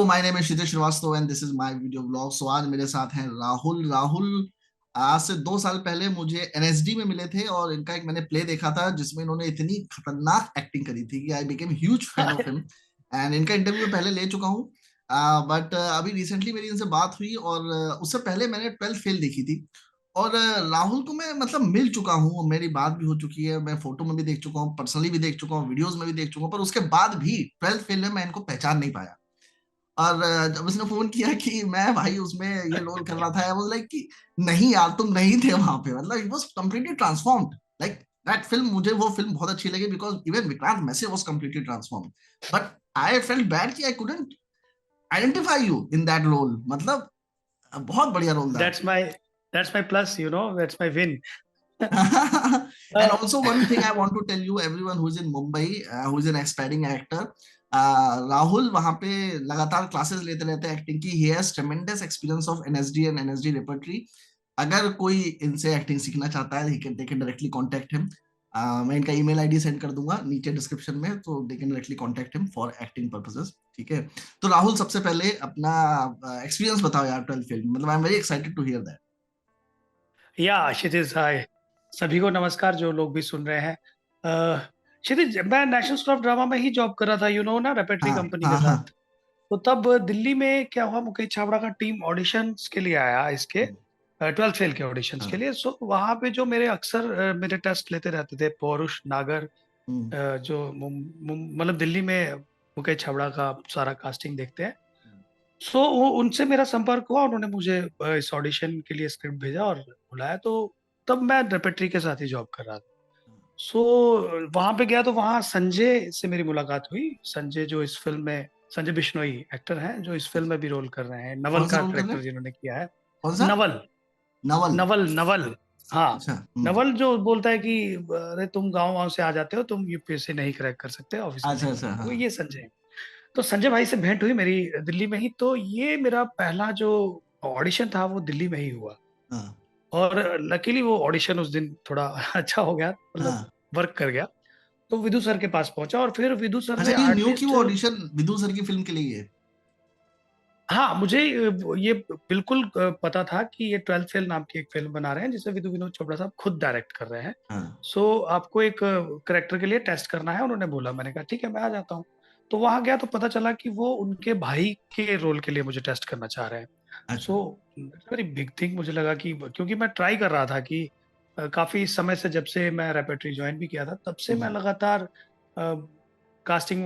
My name is Kshitij Srivastava and this is my video blog. So आज मेरे साथ हैं राहुल। आज से 2 साल पहले मुझे एनएसडी में मिले थे और इनका एक मैंने प्ले देखा था जिसमें इन्होंने इतनी खतरनाक एक्टिंग करी थी कि I became huge fan of him. And इनका इंटरव्यू पहले ले चुका हूँ, बट अभी रिसेंटली मेरी इनसे बात हुई और उससे पहले मैंने 12th फेल देखी थी। और राहुल को मैं मतलब मिल चुका हूँ, मेरी बात भी हो चुकी है, मैं फोटो में भी देख चुका हूँ, पर्सनली भी देख चुका हूँ, वीडियोस में भी देख चुका हूँ, पर उसके बाद भी 12th फेल में मैं इनको पहचान नहीं पाया। और जब उसने फोन किया कि मैं भाई उसमें ये रोल कर रहा था, आई वाज लाइक कि नहीं यार तुम नहीं थे वहां पे, मतलब it was completely transformed. Like that film, मुझे वो फिल्म बहुत अच्छी लगी because even Vikrant Massey was completely transformed. But I felt bad कि I couldn't identify you in that role. मतलब बहुत बढ़िया रोल था। That's my plus, that's my win. And Uh, also one thing I want to tell you, everyone who is in Mumbai, who is an aspiring actor, Rahul वहां पे लगातार classes लेते रहते हैं एक्टिंग की। He has ट्रेमेंडस experience of NSD and NSD repertory. अगर कोई इनसे एक्टिंग सीखना चाहता है, they can directly contact him. मैं इनका ईमेल आईडी सेंड कर दूंगा नीचे डिस्क्रिप्शन में, तो they can directly contact him for acting purposes. ठीक है, तो राहुल सबसे पहले अपना एक्सपीरियंस बताओ यार 12th फिल्म। मतलब I am very excited to hear that. Kshitij hi, सभी को नमस्कार जो लोग भी सुन रहे हैं। क्षितिज, मैं नेशनल स्कूल ऑफ ड्रामा में ही जॉब कर रहा था, ना, रेपेटरी हाँ कंपनी के हाँ हाँ। साथ। तो तब दिल्ली में क्या हुआ, मुकेश छाबड़ा का टीम ऑडिशंस के लिए आया, इसके 12th फेल के ऑडिशंस के हाँ। लिए। सो वहां पे जो मेरे अक्सर मेरे टेस्ट लेते रहते थे पौरुष नागर, हम्म। जो मतलब दिल्ली में मुकेश छाबड़ा का सारा कास्टिंग देखते हैं। सो वो उनसे मेरा संपर्क हुआ, उन्होंने मुझे इस ऑडिशन के लिए स्क्रिप्ट भेजा और बुलाया। तो तब मैं रेपेट्री के साथ ही जॉब कर रहा था। सो वहां पे गया तो वहां संजय से मेरी मुलाकात हुई। संजय जो इस फिल्म में, संजय बिश्नोई एक्टर हैं जो इस फिल्म में भी रोल कर रहे हैं, नवल कौन सा का रोल कर रहे करेक्टर हैं? जिन्होंने किया है। कौन सा? नवल, नवल? नवल, नवल। हाँ, अच्छा। नवल जो बोलता है कि अरे तुम गांव गांव से आ जाते हो, तुम यूपीएससी नहीं क्रैक कर सकते, ऑफिस में अच्छा नहीं अच्छा। बनेंगे, वो हाँ ये संजय है। तो संजय भाई से भेंट हुई मेरी दिल्ली में ही। तो ये मेरा पहला जो ऑडिशन था वो दिल्ली में ही हुआ। हाँ और लकीली वो ऑडिशन उस दिन थोड़ा अच्छा हो गया, मतलब हाँ। वर्क कर गया। तो विदु सर के पास पहुंचा और फिर विदु सर अच्छा, ने ये न्यू की आर्टिस्ट। वो ऑडिशन विदु सर की फिल्म के लिए है? हाँ, मुझे ये बिल्कुल पता था कि ये 12th फेल नाम की एक फिल्म बना रहे हैं जिसे विदु विनोद चोपड़ा साहब खुद डायरेक्ट कर रहे हैं। हाँ। सो आपको एक करेक्टर के लिए टेस्ट करना है, उन्होंने बोला। मैंने कहा ठीक है, मैं आ जाता हूँ। तो वहां गया तो पता चला कि वो उनके भाई के रोल के लिए मुझे टेस्ट करना चाह रहे हैं। अच्छा। सो वेरी बिग थिंग मुझे लगा कि, क्योंकि मैं ट्राई कर रहा था कि काफी समय से, जब से मैं रेपेट्री ज्वाइन भी किया था तब से मैं हम्म लगातार कास्टिंग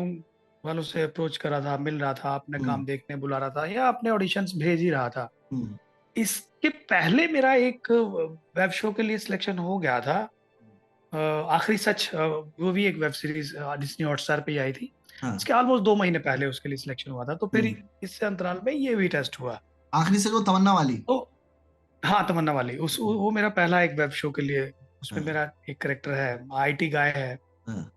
वालों से अप्रोच कर रहा था, मिल रहा था, अपने काम हम्म देखने बुला रहा था या अपने ऑडिशंस भेज ही रहा था। हम्म इसके पहले मेरा एक वेब शो के लिए सिलेक्शन हो गया था, आखिरी सच। वो भी एक वेब सीरीज डिज्नी हॉटस्टार पे ही आई थी। हाँ। इसके ऑलमोस्ट 2 महीने पहले उसके लिए सिलेक्शन हुआ था। तो फिर हम्म इससे अंतराल में ये भी टेस्ट हुआ। आखिरी से वो तमन्ना वाली? तो हाँ, तमन्ना वाली, उस वो मेरा पहला एक वेब शो के लिए। उसमें हाँ मेरा एक करेक्टर है, आईटी गाय है। हाँ।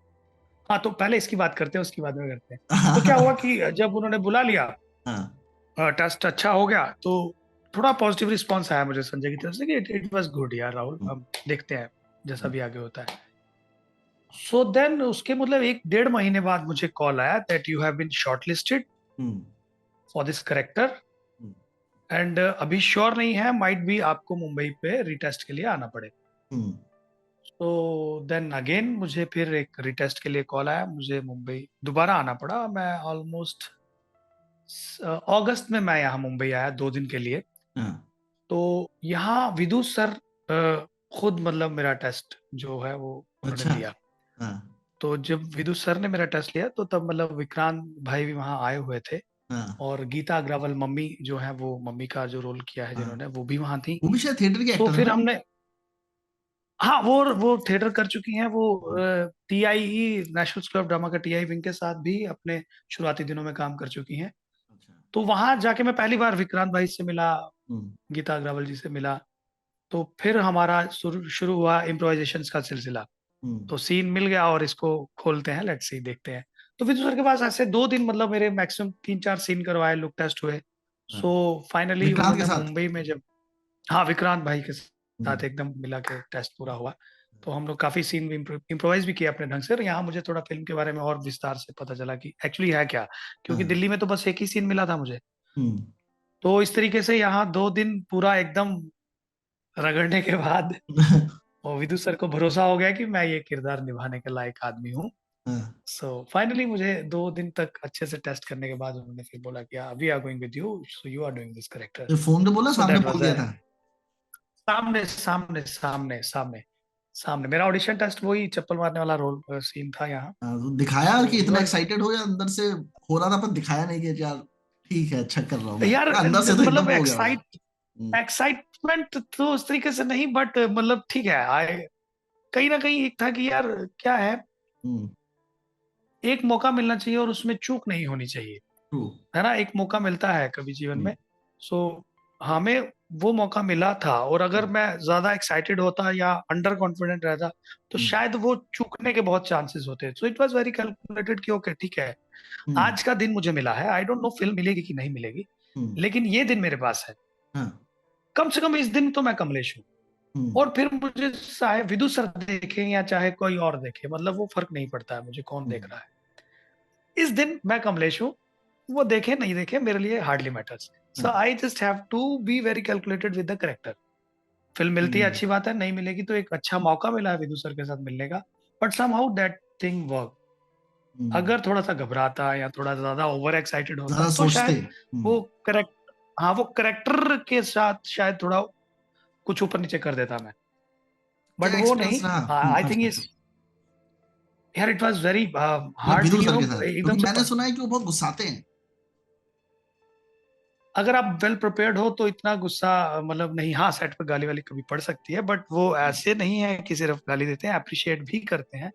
हाँ, तो पहले इसकी बात करते हैं, उसकी बाद में करते हैं। तो क्या हुआ हाँ कि जब उन्होंने बुला लिया, हाँ। टेस्ट अच्छा हो गया, तो थोड़ा पॉजिटिव रिस्पांस आया मुझे संजय की तरफ से कि इट वाज गुड यार राहुल, हम्म हम देखते हैं जैसा भी आगे होता है। सो देन उसके मतलब 1 डेढ़ महीने बाद मुझे कॉल आया that you have been shortlisted hmm for this character hmm and अभी श्योर नहीं है, माइट बी आपको मुंबई पे रिटेस्ट के लिए आना पड़े। हम्म तो देन अगेन मुझे फिर एक रिटेस्ट के लिए कॉल आया, मुझे मुंबई दोबारा आना पड़ा। मैं ऑलमोस्ट अगस्त में मैं यहाँ मुंबई आया 2 दिन के लिए। हाँ तो यहाँ विदु सर खुद मतलब मेरा टेस्ट जो है वो उन्होंने अच्छा। लिया। हाँ तो जब विदु सर ने मेरा टेस्ट लिया तो तब मतलब विक्रांत भाई भी वहाँ आए हुए थे। हाँ और गीता अग्रवाल मम्मी जो है, वो मम्मी का जो रोल किया है हाँ। जिन्होंने, वो भी वहाँ थी। वो भी शायद थिएटर की सो एक्टर है फिर ना? हमने, हाँ, वो थिएटर कर चुकी हैं। वो हम्म, TI, National School of Drama का टीआई विंग के साथ भी अपने शुरुआती दिनों में काम कर चुकी हैं। अच्छा। तो वहां जाके मैं पहली बार विक्रांत भाई से मिला, हम्म गीता अग्रवाल जी से मिला। तो फिर हमारा शुरू शुरू हुआ इम्प्रोवाइजेशन का सिलसिला। हम्म तो सीन मिल गया और इसको खोलते हैं, लेट्स सी, देखते हैं। तो विदु सर के पास ऐसे 2 दिन मतलब मेरे मैक्सिमम 3 4 सीन करवाए, लुक टेस्ट हुए। हाँ। सो फाइनली विक्रांत के उन्होंने साथ? मुंबई में जब, हाँ, विक्रांत भाई के हम्म साथ एकदम मिला के टेस्ट पूरा हुआ। तो हम लोग काफी सीन भी इम्प्रोवाइज भी किए अपने ढंग से, और यहाँ मुझे थोड़ा फिल्म के बारे में और विस्तार से पता चला कि एक्चुअली है क्या, क्योंकि हाँ। दिल्ली में तो बस एक ही सीन मिला था मुझे। हम्म। तो इस तरीके से यहाँ 2 दिन पूरा एकदम रगड़ने के बाद और विदु सर को भरोसा हो गया कि मैं ये किरदार निभाने के लायक आदमी हूँ। हाँ। सो फाइनली मुझे 2 दिन तक अच्छे से टेस्ट करने के बाद उन्होंने फिर बोला कि we are going with you, so you are doing this character. तो फोन पे बोला, सो सामने दैट बोल वाज दिया अ था? सामने सामने सामने सामने सामने मेरा ऑडिशन टेस्ट वही चप्पल मारने वाला रोल सीन था यहाँ। हाँ, तो दिखाया कि सो यू इतना आर एक्साइटेड हो या अंदर से हो रहा था, पर दिखाया नहीं कि यार ठीक है, अच्छा कर रहा हूँ मैं, यार अंदर से तो एकदम मतलब वो हो गया होगा। हम्म। एक्साइटमेंट तो उस तरीके से नहीं, बट मतलब ठीक है, आए कहीं ना कहीं एक था कि यार क्या है, हम्म। एक मौका मिलना चाहिए और उसमें चूक नहीं होनी चाहिए, ट्रू। है ना, एक मौका मिलता है कभी जीवन हम्म। में। सो हमें वो मौका मिला था, और अगर मैं ज्यादा एक्साइटेड होता या अंडर कॉन्फिडेंट रहता तो हम्म। शायद वो चूकने के बहुत चांसेस होते। So it was very calculated कि ओके ठीक है, हम्म। आज का दिन मुझे मिला है, आई डोंट नो फिल्म मिलेगी कि नहीं मिलेगी, हम्म। लेकिन ये दिन मेरे पास है, हाँ। कम से कम इस दिन तो मैं कमलेश हूँ। हम्म। और फिर मुझे चाहे विदु सर देखें या चाहे कोई और देखे, मतलब वो फर्क नहीं पड़ता है मुझे कौन देख हम्म। रहा है, इस दिन मैं कमलेश हूँ। वो देखे नहीं देखे मेरे लिए हार्डली मैटर्स। सो हाँ। I just have to be very calculated with the character. Film मिलती है हम्म। अच्छी बात है, नहीं मिलेगी तो एक अच्छा मौका मिला है विदु सर के साथ मिलने का, but somehow that thing work. हम्म। अगर थोड़ा सा घबराता या थोड़ा ज्यादा ओवर एक्साइटेड होता ज्यादा तो सोचते। शायद वो करेक्ट, हाँ वो करेक्टर के साथ शायद थोड़ा कुछ ऊपर नीचे कर देता मैं, बट क्या वो एक्सपीरियंस नहीं। रहा? आई आप थिंक पूछो। इस यार इट वाज वेरी मतलब हार्ड विदुर कि सर के साथ, एकदम क्योंकि से मैंने सुना है कि वो बहुत गुस्साते हैं। अगर आप वेल प्रिपेयर्ड हो तो इतना गुस्सा मतलब नहीं, हाँ सेट पे गाली वाली कभी पड़ सकती है, बट वो ऐसे नहीं है कि सिर्फ गाली देते हैं, अप्रिशिएट भी करते हैं।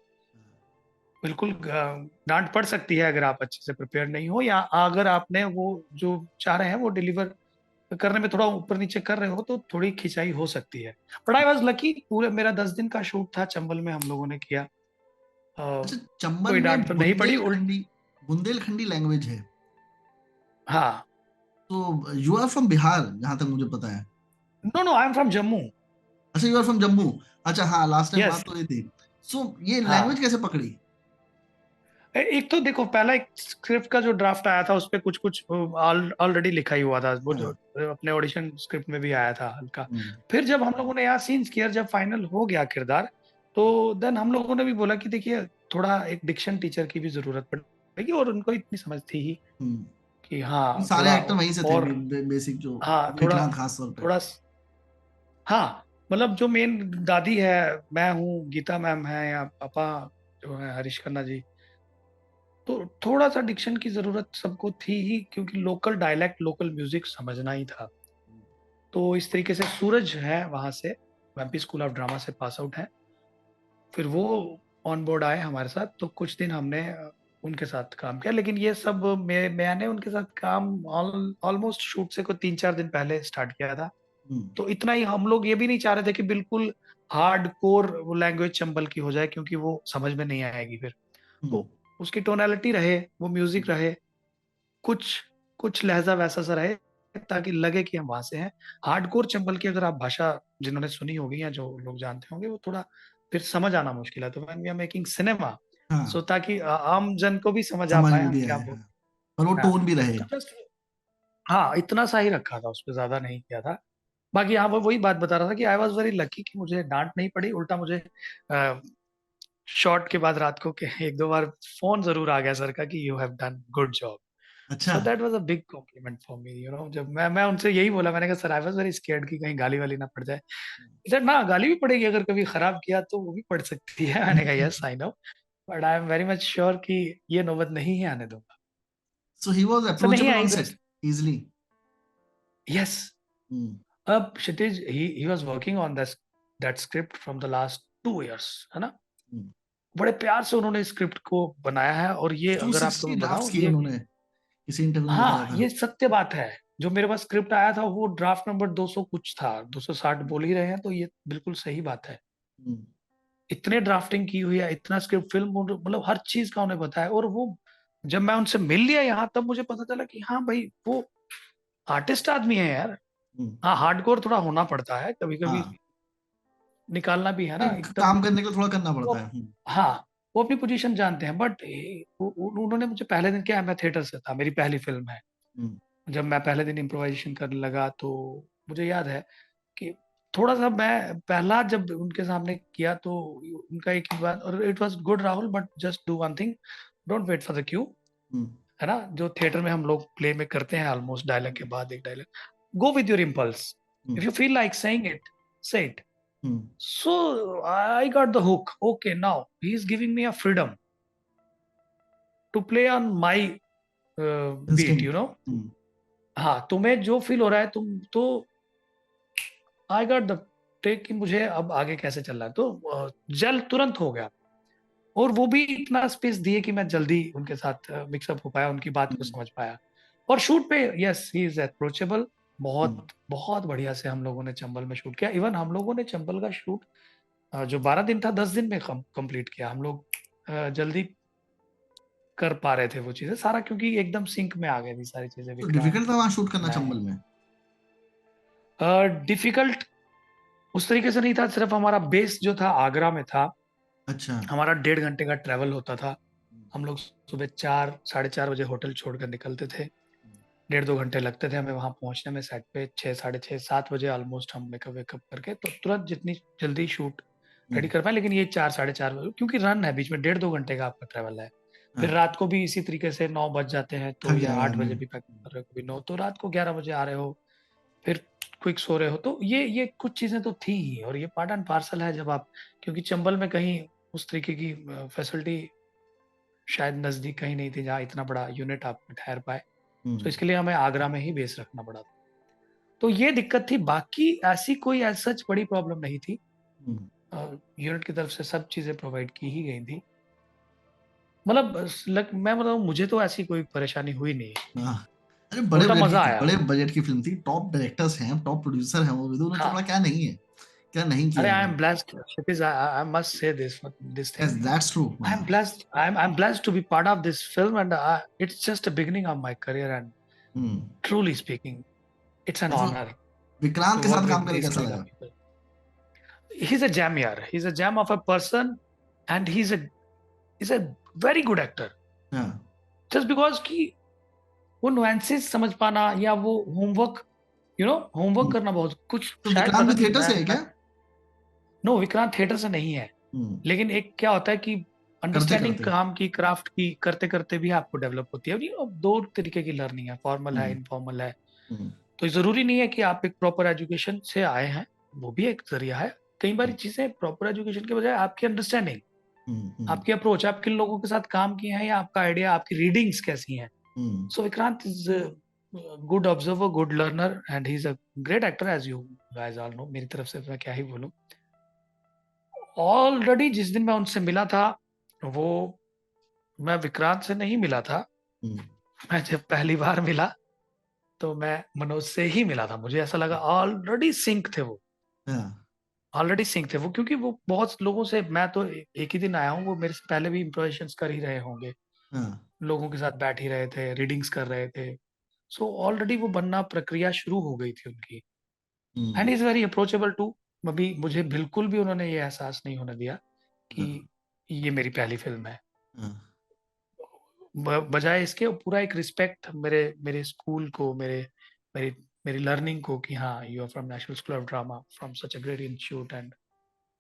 बिल्कुल डांट पड़ सकती है अगर आप अच्छे से प्रिपेयर नहीं हो, या अगर आपने वो जो चाह रहे हैं वो डिलीवर करने में थोड़ा ऊपर नीचे कर रहे हो तो थोड़ी खिंचाई हो सकती है। बट आई वॉज लकी, पूरे मेरा 10 दिन का शूट था चंबल में, हम लोगों ने किया। अच्छा, चंबल कोई में डांट तो नहीं पड़ी उल्ट। बुंदेलखंडी, बुंदेलखंडी लैंग्वेज है? हाँ। तो यू आर फ्रॉम बिहार, जहां तक मुझे पता है। No no, I am from Jammu. अच्छा, यू आर फ्रॉम जम्मू। अच्छा, हाँ, लास्ट टाइम यस। बात तो ये थी। सो ये लैंग्वेज हाँ, कैसे पकड़ी? एक तो देखो पहला एक स्क्रिप्ट का जो ड्राफ्ट आया था उस पे कुछ कुछ ऑलरेडी लिखा ही हुआ था, वो जो हाँ। अपने ऑडिशन स्क्रिप्ट में भी आया था हल्का। हम्म। फिर जब हम लोगों ने यहाँ सीन्स किया, जब फाइनल हो गया किरदार, तो देन हम लोगों ने भी बोला कि देखिए थोड़ा एक डिक्शन टीचर की भी जरूरत पड़ेगी, और उनको इतनी समझ थी ही हम्म। कि हाँ सारे थोड़ा एक्टर वहीं से थे, और, बेसिक जो हाँ थोड़ा लिखना खास तौर पे। थोड़ा हाँ मतलब जो मेन दादी है, मैं हूँ, गीता मैम है, या पापा जो है हरीश खन्ना जी, तो थोड़ा सा डिक्शन की जरूरत सबको थी ही, क्योंकि लोकल डायलेक्ट लोकल म्यूजिक समझना ही था। तो इस तरीके से सूरज है वहां से, एमपी स्कूल ऑफ ड्रामा से पास आउट है, फिर वो ऑन बोर्ड आए हमारे साथ, तो कुछ दिन हमने उनके साथ काम किया। लेकिन ये सब मैंने उनके साथ काम ऑलमोस्ट शूट से कोई 3-4 दिन पहले स्टार्ट किया था। हम्म। तो इतना ही, हम लोग ये भी नहीं चाह रहे थे कि बिल्कुल हार्ड कोर लैंग्वेज चंबल की हो जाए, क्योंकि वो समझ में नहीं आएगी फिर। हम्म। तो उसकी टोनालिटी रहे, वो म्यूजिक रहे, कुछ कुछ लहजा वैसा सा रहे, ताकि लगे कि हम वहां से हैं। हार्डकोर चंबल की अगर आप भाषा जिन्होंने सुनी होगी या जो लोग जानते होंगे, वो थोड़ा फिर समझ आना मुश्किल है। तो when we are making cinema, हाँ, सो ताकि आम जन को भी समझ आ समझ पाए में हम भी क्या आए, बोल हाँ। और वो रहे हैं। टोन भी रहे। तो जस्ट हाँ इतना सा ही रखा था, उस पर ज्यादा नहीं किया था। बाकी हाँ वो वही बात बता रहा था कि आई वॉज वेरी लकी कि मुझे डांट नहीं पड़ी, उल्टा मुझे शॉट के बाद रात को के 1-2 बार फोन जरूर आ गया सर का कि you have done good job. अच्छा। So that was a big compliment for me, you know. जब मैं उनसे यही बोला, मैंने कहा sir I was very scared कि कहीं गाली वाली ना पड़ जाए। सर ना, गाली भी पड़ेगी, अगर कभी खराब किया तो वो भी पड़ सकती है। मैंने कहा yes I know, but I am very much sure कि ये नौबत नहीं है आने दूंगा। सो ही वाज सर नहीं approachable I on just. Set easily? Yes. Hmm. अब Kshitij he was working on that script from the last 2 years, है ना। बड़े प्यार से उन्होंने स्क्रिप्ट को बनाया है, और ये टू अगर आपको सिक्सटी मैं ड्राफ्ट बताऊं किए ये, उन्होंने, किसी इंटरव्यू में बताया हाँ था। ये सत्य बात है। जो मेरे पास स्क्रिप्ट आया था वो ड्राफ्ट नंबर 200 कुछ था, 260 बोल ही रहे हैं, तो ये बिल्कुल सही बात है। हम्म। इतने ड्राफ्टिंग की हुई है, इतना स्क्रिप्ट फिल्म मतलब हर चीज का उन्हें पता है। और वो जब मैं उनसे मिल लिया यहाँ, तब मुझे पता चला कि हाँ भाई वो आर्टिस्ट आदमी है यार। हम्म। हाँ हार्डकोर थोड़ा होना पड़ता है कभी कभी, हाँ। निकालना भी है ना एकदम। काम करने के लिए थोड़ा करना वो पड़ता है। हाँ, वो अपनी पोजीशन जानते हैं, बट उन्होंने मुझे पहले दिन, क्या है, मैं थिएटर से था, मेरी पहली फिल्म है। हम्म, जब मैं पहले दिन इम्प्रोवाइजेशन करने लगा तो मुझे याद है कि थोड़ा सा मैं पहला जब उनके सामने किया तो उनका एक ही बात, और it was good Rahul, but just do one thing, don't wait for the cue, hmm, है ना, जो थिएटर में हम लोग प्ले में करते हैं, ऑलमोस्ट डायलॉग के बाद एक dialogue, go with your impulse, if hmm, you feel like saying it, say it. Hmm, So I got the hook. Okay, now he is giving me a freedom to play on my beat, you instinct. know. हाँ, तुम्हें जो feel हो रहा है तुम तो, I got the take कि मुझे अब आगे कैसे चलना है, तो जल तुरंत हो गया। और वो भी इतना स्पेस दिए कि मैं जल्दी उनके साथ मिक्सअप हो पाया, उनकी बात को समझ पाया। और शूट पे यस ही इज अप्रोचेबल। बहुत बहुत बढ़िया से हम लोगों ने चंबल में शूट किया। इवन हम लोगों ने चंबल का शूट जो 12 दिन था 10 दिन में कंप्लीट किया हम लोग। जल्दी कर पा रहे थे वो चीजें सारा, क्योंकि एकदम सिंक में आ गई थी सारी चीजें, तो डिफिकल्ट विक्रांत, था वहां शूट करना मैं। चंबल में? डिफिकल्ट उस तरीके से नहीं था, सिर्फ हमारा बेस जो था आगरा में था। अच्छा। हमारा 1.5 घंटे का ट्रैवल होता था। हम लोग सुबह 4 साढ़े 4 बजे होटल छोड़कर निकलते थे। 1.5 2 घंटे लगते थे हमें वहां पहुंचने में, सेट पे 6 साढ़े 6 7 बजे ऑलमोस्ट हम मेकअप वेकअप करके तो तुरंत जितनी जल्दी शूट रेडी हम्म, कर पाए। लेकिन ये 4 साढ़े 4 बजे, क्योंकि रन है बीच में, 1.5 2 घंटे का आपका ट्रैवल है। फिर हाँ, रात को भी इसी तरीके से 9 बज जाते हैं तो, थक या जाएगा 8 बजे आदमी। भी पैक कर रहे हो, कभी 9, तो रात को 11 बजे आ रहे हो, फिर क्विक सो रहे हो, तो ये कुछ चीजें तो थी ही। और ये पार्ट एंड पार्सल है जब आप, क्योंकि चंबल में कहीं उस तरीके की फैसिलिटी शायद नजदीक कहीं नहीं थी जहाँ इतना बड़ा यूनिट आप ठहर पाए। तो हम्म, इसके लिए हमें आगरा में ही बेस रखना पड़ा था। तो ये दिक्कत थी, बाकी ऐसी कोई एज सच बड़ी प्रॉब्लम नहीं थी। हम्म, यूनिट की तरफ से सब चीजें प्रोवाइड की ही गई थी। मतलब मैं बताऊं, मुझे तो ऐसी कोई परेशानी हुई नहीं। हाँ। अरे उल्टा मजा आया। बड़े बजट की फिल्म थी, टॉप डायरेक्टर्स हैं, टॉप प्रोड्यूसर हैं, वो विदुर हाँ, चोपड़ा क्या नहीं है, क्या नहीं किया अरे है आई उन्होंने। Am blessed Kshitij, I must say this yes, thing. That's true. I am blessed. I'm blessed to be part of this film, and it's just a beginning of my career. And hmm. truly speaking, it's an तो honor Vikrant to के work साथ काम with करके these कैसा kind of लगा? people. He's a gem yaar. He's a gem of a person, and he's a very good actor. हाँ। Just because कि वो nuances समझ पाना, या वो होमवर्क, होमवर्क हम्म। करना, बहुत कुछ तो शायद विक्रांत पता भी नहीं। थिएटर से है मैं क्या? नो, विक्रांत थिएटर से नहीं है। हम्म। लेकिन एक क्या होता है कि करते अंडरस्टैंडिंग करते। काम की, क्राफ्ट की करते करते भी आपको डेवलप होती है। दो तरीके की लर्निंग है, फॉर्मल है, हम्म, इनफॉर्मल है। हम्म, तो जरूरी नहीं है कि आप एक प्रॉपर एजुकेशन से आए हैं, वो भी एक जरिया है। कई बार चीजें प्रॉपर एजुकेशन के बजाय आपकी अंडरस्टैंडिंग, हम्म, आपकी अप्रोच, आप किन लोगों के साथ काम किए हैं, या आपका आइडिया, आपकी रीडिंग्स कैसी हैं। Hmm, so Vikrant is good observer, good learner, and he is a great actor, as you guys all know. मेरी तरफ से मैं क्या ही बोलूं। ऑलरेडी जिस दिन मैं उनसे मिला था, वो, मैं विक्रांत से नहीं मिला था। हम्म, मैं जब पहली बार मिला तो मैं मनोज से ही मिला था। मुझे ऐसा लगा ऑलरेडी सिंक थे वो, हाँ, ऑलरेडी सिंक थे वो, क्योंकि वो बहुत लोगों से, मैं तो एक ही दिन आया हूँ, वो मेरे से पहले भी इम्प्रोविजेशंस कर ही रहे होंगे, हाँ, लोगों के साथ बैठ ही रहे थे, रीडिंग्स कर रहे थे। सो ऑलरेडी वो बनना प्रक्रिया शुरू हो गई थी उनकी। Hmm, and is very approachable too. अभी मुझे बिल्कुल भी उन्होंने ये एहसास नहीं होने दिया कि हाँ, ये मेरी पहली फिल्म है। हाँ, बजाय इसके वो पूरा एक रिस्पेक्ट मेरे मेरे स्कूल को, मेरी मेरी लर्निंग को, कि हाँ, you are from National School of Drama, from such a great institute. And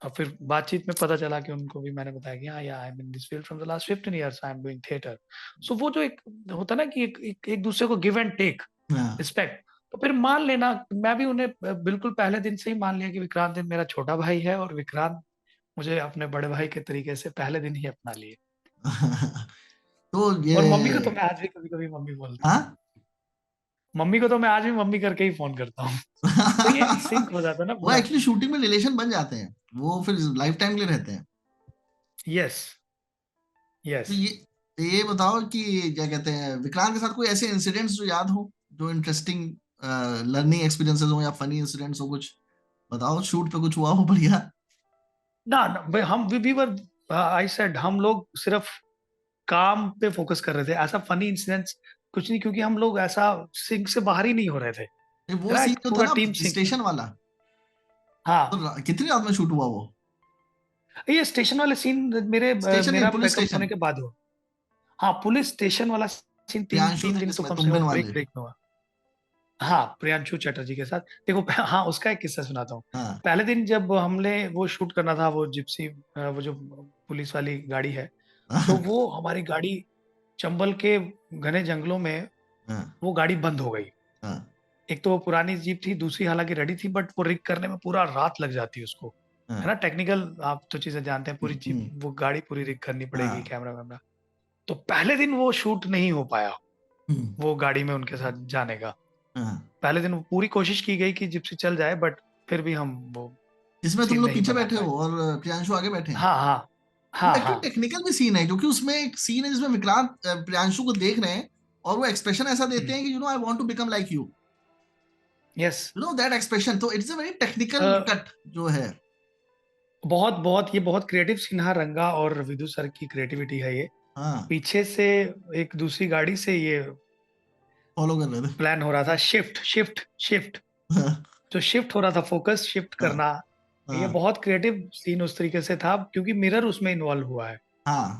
और फिर बातचीत में पता चला कि उनको भी मैंने बताया कि हाँ, yeah I am in this field from the last 15 years, I am doing theatre. So वो जो एक होता है ना कि एक दूसरे को गिव एंड टेक, हाँ। रिस्पेक्ट। तो फिर मान लेना, मैं भी उन्हें बिल्कुल पहले दिन से ही मान लिया कि विक्रांत मेरा छोटा भाई है, और विक्रांत मुझे अपने बड़े भाई के तरीके से पहले दिन ही अपना लिए। तो ये, और मम्मी को तो मैं आज भी कभी कभी मम्मी बोलता हूँ। हाँ। मम्मी को तो मैं आज भी मम्मी करके ही फोन करता हूँ। तो ये सिंक हो जाता है ना वो पूरा। एक्चुअली शूटिंग में रिलेशन बन जाते हैं, वो फिर लाइफ टाइम के लिए रहते हैं। यस, तो यस। ये बताओ कि क्या कहते हैं, विक्रांत के साथ कोई ऐसे इंसिडेंट्स जो याद हो, जो इंटरेस्टिंग लर्निंग एक्सपीरियंसेस हो या फनी इंसिडेंट्स हो कुछ, बताओ शूट पे कुछ हुआ हो बढ़िया। ना ना भाई, हम वी वर, आई सेड, हम लोग सिर्फ काम पे फोकस कर रहे थे, ऐसा फनी इंसिडेंट्स कुछ नहीं, क्योंकि हम लोग ऐसा सिंक से बाहर ही नहीं हो रहे थे। वो ना, सीन एक जो था पूरा ना टीम सिंक में। स्टेशन वाला, हाँ, तो कितनी रात में शूट हुआ वो? ये स्टेशन वाले सीन स्टेशन नहीं, मेरा पुलिस पैकअप होने स्टेशन। के बाद हुआ। हाँ, पुलिस स्टेशन वाला सीन तीन प्रियांशु तीन थे दिन तो जिसमें, कम से तुम्बिन कम ब्रेक वाले। ब्रेक में हुआ। हाँ, प्रियांशु चटर्जी के साथ। देखो हाँ, उसका एक किस्सा सुनाता हूँ। हाँ। पहले दिन जब हमने वो शूट करना था, वो जिप्सी, वो जो पुलिस वाली गाड़ी है, तो हाँ। वो हमारी गाड़ी चंबल के घने जंगलों में, हाँ। वो गाड़ी बंद हो गई। हाँ। एक तो वो पुरानी जीप थी, दूसरी हालांकि रेडी थी, बट वो रिग करने में पूरा रात लग जाती है उसको, है हाँ। ना, टेक्निकल आप तो चीजें जानते हैं, पूरी जीप, हम्म। वो गाड़ी पूरी रिग करनी पड़ेगी, हाँ। कैमरा वैमरा। तो पहले दिन वो शूट नहीं हो पाया, हम्म। वो गाड़ी में उनके साथ जाने का। हाँ। पहले दिन पूरी कोशिश की गई कि जिप्सी चल जाए, बट फिर भी हम वो जिसमें तुम सीन लोग नहीं पीछे बना बैठे पाए। हो और प्रियांशु आगे बैठे हैं। हाँ हाँ वो हाँ एक्चुअली हाँ। टेक्निकल भी सीन है, क्योंकि उसमें एक सीन है जिसमें विक्रांत प्रियांशु को देख रहे हैं और वो एक्सप्रेशन ऐसा देते हैं कि I want to become like you. Yes. That expression, तो it's a very technical cut जो है। बहुत बहुत ये बहुत क्रिएटिव सीन है, रंगा और विदु सर की क्रिएटिविटी है ये। हाँ। पीछे से एक दूसरी गाड़ी से ये फॉलो कर रहे थे। प्लान हो रहा था, शिफ्ट शिफ्ट शिफ्ट, जो शिफ्ट हो रहा था, फोकस शिफ्ट हाँ। करना। ये हाँ। बहुत क्रिएटिव सीन उस तरीके से था, क्योंकि मिरर उसमें इन्वॉल्व हुआ हाँ। है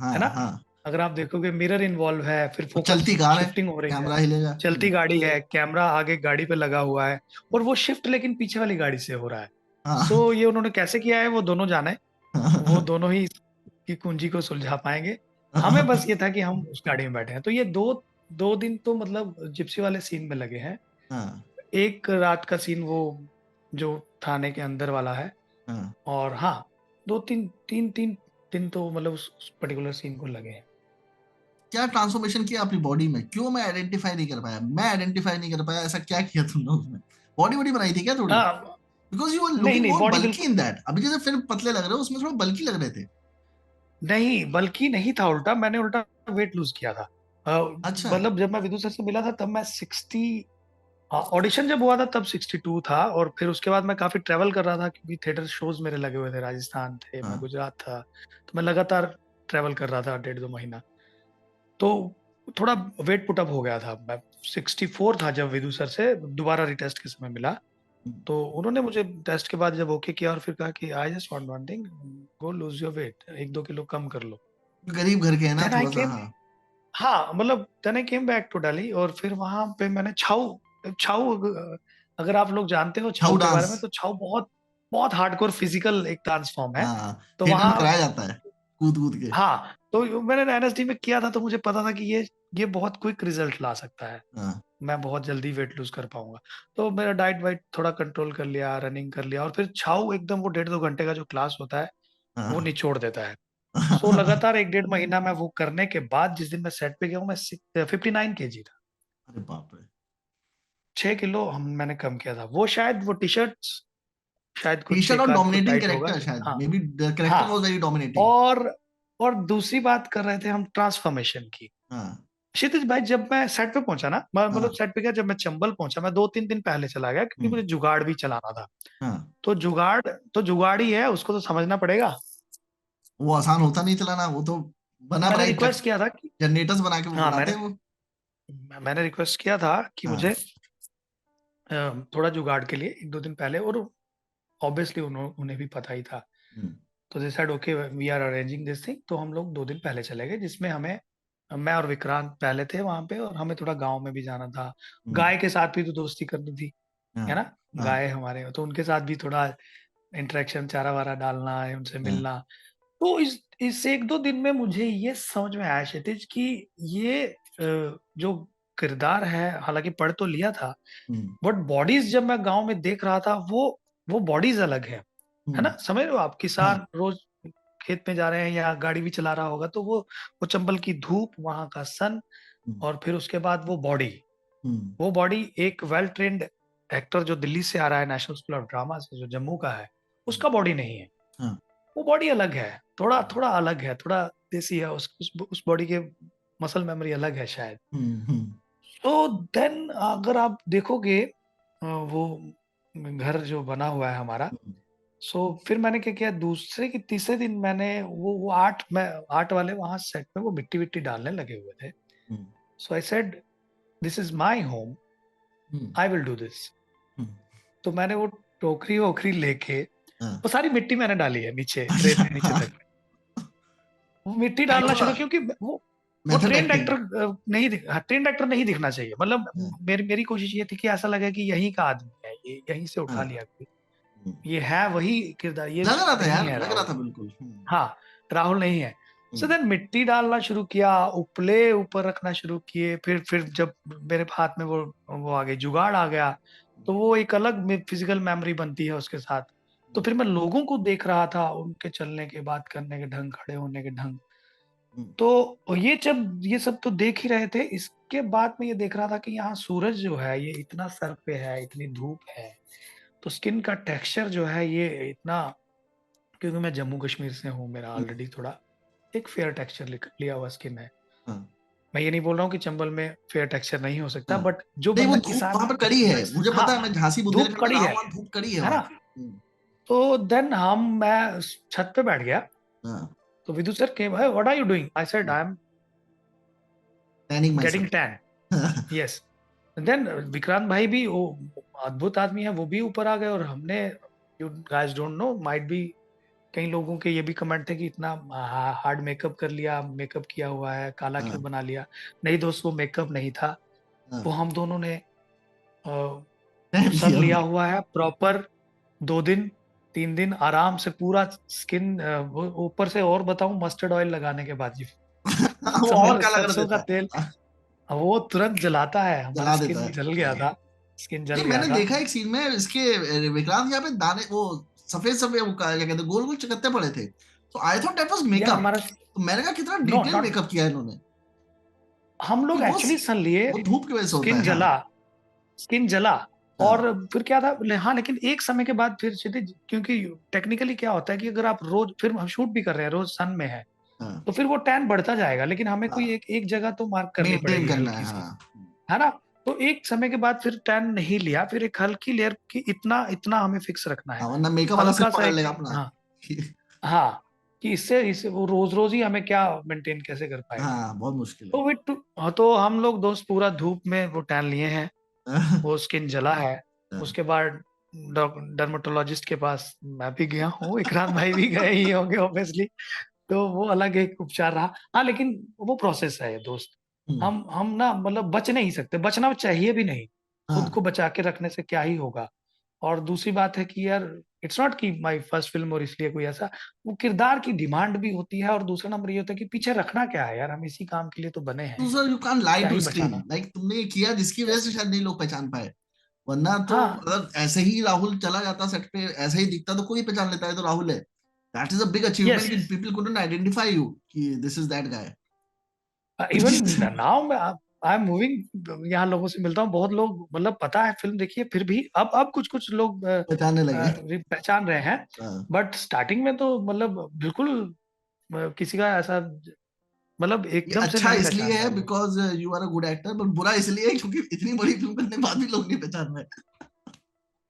हाँ। ना। हाँ। अगर आप देखोगे मिरर इन्वॉल्व है, फिर वो फोकस चलती कार है, शिफ्टिंग हो रही है, कैमरा हिलेगा। चलती गाड़ी है, कैमरा आगे गाड़ी पे लगा हुआ है, और वो शिफ्ट लेकिन पीछे वाली गाड़ी से हो रहा है। हाँ। सो ये उन्होंने कैसे किया है वो दोनों जाने, वो हाँ। दोनों ही की कुंजी को सुलझा पाएंगे। हमें बस ये था कि हम उस गाड़ी में बैठे हैं। तो ये दो दो दिन तो मतलब जिप्सी वाले सीन में लगे हैं। हाँ। एक रात का सीन वो जो थाने के अंदर वाला है, हाँ। और हाँ, दो तीन तीन तीन दिन तो मतलब उस पर्टिकुलर सीन को लगे हैं। क्या ट्रांसफॉर्मेशन किया अपनी बॉडी में, क्यों मैं आइडेंटिफाई नहीं कर पाया, मैं आइडेंटिफाई नहीं कर पाया, ऐसा क्या किया तुमने उसमें? बॉडी बॉडी बनाई थी क्या थोड़ी? हाँ, बिकॉज यू आर नहीं लुकिंग नहीं, मोर बॉडी बल्की बिल्कुल इन दैट, अभी जैसे फिर पतले लग रहे हो, उसमें थोड़ा बल्की लग रहे थे। नहीं, बल्कि नहीं था, उल्टा मैंने उल्टा वेट लूज किया था। अच्छा। मतलब जब मैं विदु सर से मिला था तब मैं 60, ऑडिशन जब हुआ था तब 62 था, और फिर उसके बाद मैं काफी ट्रेवल कर रहा था, क्योंकि थिएटर शोज मेरे लगे हुए थे, राजस्थान थे, मैं हाँ। गुजरात था, तो मैं लगातार ट्रेवल कर रहा था 1.5 2 महीना। तो थोड़ा वेट पुटअप हो गया था। मैं 64 था जब विदु सर से दोबारा रिटेस्ट के समय मिला। तो उन्होंने मुझे टेस्ट के बाद जब ओके किया और फिर कहा कि I just want one thing, go lose your weight, 1 2 kilo कम कर लो। गरीब घर के है ना देन आई थोड़ा सा, केम, हाँ। हाँ मतलब then I came back to Delhi, और फिर वहां पे मैंने छाऊ, छाऊ अगर आप लोग जानते हो छाऊ छाऊ के बारे डांस। में, तो छाऊ बहुत बहुत हार्डकोर फिजिकल एक डांस फॉर्म है। हाँ, तो थिएटर में वहाँ, कराया जाता है कूद कूद के। हाँ, तो मैंने एनएसडी में किया था, तो मुझे पता था कि ये बहुत क्विक रिजल्ट ला सकता है, हाँ। मैं बहुत जल्दी वेट लूज कर पाऊंगा। तो मेरा डाइट वाइट थोड़ा कंट्रोल कर लिया, रनिंग कर लिया, और फिर छाऊ एकदम वो 1.5 2 घंटे का जो क्लास होता है, वो हाँ। निचोड़ देता है। सो लगातार 1 1.5 महीना मैं वो करने के बाद जिस दिन मैं सेट पे गया हूँ, मैं 59 kg था। अरे बाप रे। 6 किलो हम मैंने कम किया था। वो शायद वो टी शर्ट, शायद टी कुछ शर्ट एक और आध तो डोमिनेटिंग टाइट होगा। कैरेक्टर शायद, हाँ मे बी कैरेक्टर हाँ। Was very dominating. और और दूसरी बात कर रहे थे हम ट्रांसफॉर्मेशन की। हाँ। क्षितिज भाई, जब मैं सेट पे पहुंचा ना, मतलब हाँ। सेट पे क्या, जब मैं चंबल पहुंचा, मैं 2 3 दिन पहले चला गया, क्योंकि हम्म। मुझे जुगाड़ भी चलाना था। हाँ। तो जुगाड़, तो जुगाड़ ही है, उसको तो समझना पड़ेगा। वो आसान होता नहीं चलाना, वो तो तो बना मैंने बनाई रिक्वेस्ट किया था कि, जनरेटर्स बना के वो हाँ, उड़ाते हैं वो। मैंने रिक्वेस्ट किया था कि मुझे हाँ। थोड़ा जुगाड़ के लिए 1 2 दिन पहले, और ऑब्वियसली उन्हें भी पता ही था। हम्म। तो they said okay we are arranging this thing. तो हम लोग 2 दिन पहले चले गए, जिसमें हमें, मैं और विक्रांत पहले थे वहां पे, और हमें थोड़ा गांव में भी जाना था। हम्म। गाय के साथ भी तो दोस्ती करनी थी, हाँ। है ना। हाँ। गाय हमारे, तो उनके साथ भी थोड़ा इंटरेक्शन, चारा वारा डालना है, उनसे हाँ। मिलना। तो इस 1 2 दिन में मुझे ये समझ में आया क्षितिज कि ये जो किरदार है, हालांकि पढ़ तो लिया था, हम्म। बट बॉडीज जब मैं गांव में देख रहा था, वो बॉडीज अलग है हम्म। ना, समझ रहे हो आप, हाँ। किसान रोज खेत में जा रहे हैं या गाड़ी भी चला रहा होगा, तो वो चंबल की धूप, वहां का सन, हम्म। और फिर उसके बाद वो बॉडी, हम्म। वो बॉडी एक वेल ट्रेन्ड एक्टर जो दिल्ली से आ रहा है, नेशनल स्कूल ऑफ ड्रामा से, जो जम्मू का है, उसका बॉडी नहीं है। हाँ। वो बॉडी अलग है, थोड़ा थोड़ा अलग है, थोड़ा देसी है, उस बॉडी के मसल मेमोरी अलग है शायद। हम्म। तो देन अगर आप देखोगे वो घर जो बना हुआ है हमारा, हम्म। सो फिर मैंने क्या किया, दूसरे की तीसरे दिन मैंने वो आर्ट वाले वहां सेट में वो मिट्टी विट्टी डालने लगे हुए थे। Hmm. So I said this is my home, hmm. I will do this. Hmm. तो मैंने वो टोकरी वोकरी लेके हाँ। वो सारी मिट्टी मैंने डाली है नीचे, रेत अच्छा, के नीचे हाँ। तक। वो मिट्टी नहीं, डालना वो शुरू, क्योंकि वो मेथड ट्रेंड एक्टिंग। एक्टर नहीं ट्रेंड एक्टर नहीं दिखना चाहिए। मतलब हाँ, मेरी मेरी कोशिश ये थी कि ऐसा लगे कि यहीं का आदमी है, ये यहीं से उठा हाँ। लिया कोई, हम्म। ये है वही किरदार, ये लग रहा था नहीं यार, है लग रहा राहुल। था बिल्कुल। हाँ, राहुल नहीं है। सो हम्म, देन मिट्टी डालना शुरू किया, उपले ऊपर रखना शुरू किए, फिर जब मेरे हाथ में वो आ गई, जुगाड़ आ गया, तो वो एक अलग फिजिकल मेमोरी बनती है उसके साथ। तो फिर मैं लोगों को देख रहा था, उनके चलने के, बात करने के ढंग, खड़े होने के ढंग। हम्म, तो ये सब तो देख ही रहे थे। इसके बाद में ये देख रहा था कि यहाँ सूरज जो है ये इतना सर पे है, इतनी धूप है, तो स्किन का टेक्सचर जो है ये इतना, क्योंकि मैं जम्मू कश्मीर से हूँ, मेरा हम्म, ऑलरेडी थोड़ा एक फेयर टेक्सचर लिया हुआ स्किन है। हाँ, मैं ये नहीं बोल रहा हूँ कि चंबल में फेयर टेक्सचर नहीं हो सकता, हाँ। बट जो नहीं, वो बंदा धूप किसान, वहां पर कड़ी है, मुझे हाँ, पता है, मैं झांसी धूप बुंदेलखंड में कड़ी रहा हूँ, है वहां धूप कड़ी है है वहां ना? पर। तो देन मैं छत पे बैठ गया। हाँ। तो Vidhu sir came, what are you doing? I said I am tanning my getting self. Tan. Yes. Then Vikrant भाई भी, वो अद्भुत आदमी है, वो भी ऊपर आ गए, और हमने, you guys don't know, might be, कई लोगों के ये भी कमेंट थे कि इतना हार्ड मेकअप कर लिया, मेकअप किया हुआ है, काला क्यों बना लिया? नहीं दोस्त, वो मेकअप नहीं था। वो हम दोनों ने टैन सन किया लिया हुआ हुआ है प्रॉपर, 2 दिन 3 दिन आराम से पूरा स्किन, ऊपर से और बताऊं, मस्टर्ड ऑयल लगाने के बाद जी, है। वो और समझ लो, काला कर सरसों का देता तेल, है, वो तुरंत जलाता है, हमारा जला देता स्किन है। जल गया हाँ। था, स्किन जल नहीं, गया मैंने था। देखा एक सीन में इसके, विक्रांत यहाँ पे दाने, वो सफेद सफेद, वो क्या कहते हैं, गोल गोल चकत्ते पड़े थे। तो आई थॉट दैट वाज यार मेकअप। हमारा, तो मैंने कहा कितना नो डिटेल नॉट, मेकअप किया है इन्होंने। हम कि लोग एक्चुअली सन लिए, वो धूप की वजह से होता स्किन है। हाँ, जला, स्किन जला। और हाँ, फिर क्या था, हाँ, लेकिन एक समय के बाद फिर क्षितिज, क्योंकि टेक्निकली क्या होता है कि अगर आप रोज, फिर हम शूट भी कर रहे हैं, रोज सन में है, हाँ, तो फिर वो टैन बढ़ता जाएगा, लेकिन हमें कोई हाँ। एक एक जगह तो मार्क करनी मेंटेन पड़ेगी करना है, हल्की सी, हाँ। है ना? तो एक समय के बाद फिर टैन नहीं लिया, फिर एक हल्की लेयर की, इतना इतना हमें फिक्स रखना है, हाँ, वरना मेकअप वाला सिर हल्का सा पकड़ एक, लेगा अपना। हाँ, हाँ, कि इससे इससे वो रोज रोज ही हमें क्या मेंटेन कैसे कर पाएगा। हाँ, बहुत मुश्किल है। तो हाँ, तो हम लोग दोस्त पूरा धूप में वो टैन लिए हैं, हाँ, वो स्किन जला है। हाँ, उसके बाद डर्मेटोलॉजिस्ट के पास मैं भी गया हूँ, इकराम भाई भी गए ही होंगे ऑब्वियसली। तो वो अलग एक उपचार रहा। हाँ, लेकिन वो प्रोसेस है दोस्त। हम्म, हम ना, मतलब बच नहीं सकते, बचना चाहिए भी नहीं। खुद हाँ। को बचा के रखने से क्या ही होगा। और दूसरी बात है कि यार, इट्स नॉट कि माय फर्स्ट फिल्म और इसलिए कोई ऐसा, वो किरदार की डिमांड भी होती है, और दूसरा नंबर ये होता है कि पीछे रखना क्या है यार, हम इसी काम के लिए तो बने हैं, दूसरा, यू कांट लाई क्या टू ही स्क्रीन, बचाना। लाइक तुमने ये किया जिसकी वजह यस। से शायद नहीं लोग पहचान पाए। वरना तो हाँ। अगर ऐसे ही राहुल चला जाता सेट पे, ऐसे ही दिखता, तो कोई पहचान लेता है तो राहुल है। That is a big achievement yes. कि पीपल कुडंट आइडेंटिफाई यू कि this is that guy. Even now मैं, आई एम मूविंग, यहाँ लोगों से मिलता हूँ, बहुत लोग, मतलब पता है फिल्म देखी है, फिर भी अब कुछ कुछ लोग पहचानने लगे। पहचान रहे हैं। हाँ। बट स्टार्टिंग में तो मतलब बिल्कुल किसी का ऐसा, मतलब ये एकदम से अच्छा नहीं इसलिए पहचान है रहे लोग। Because you are a good actor, पर बुरा इसलिए है क्योंकि इतनी बड़ी फिल्म करने के बाद भी लोग नहीं पहचान रहे।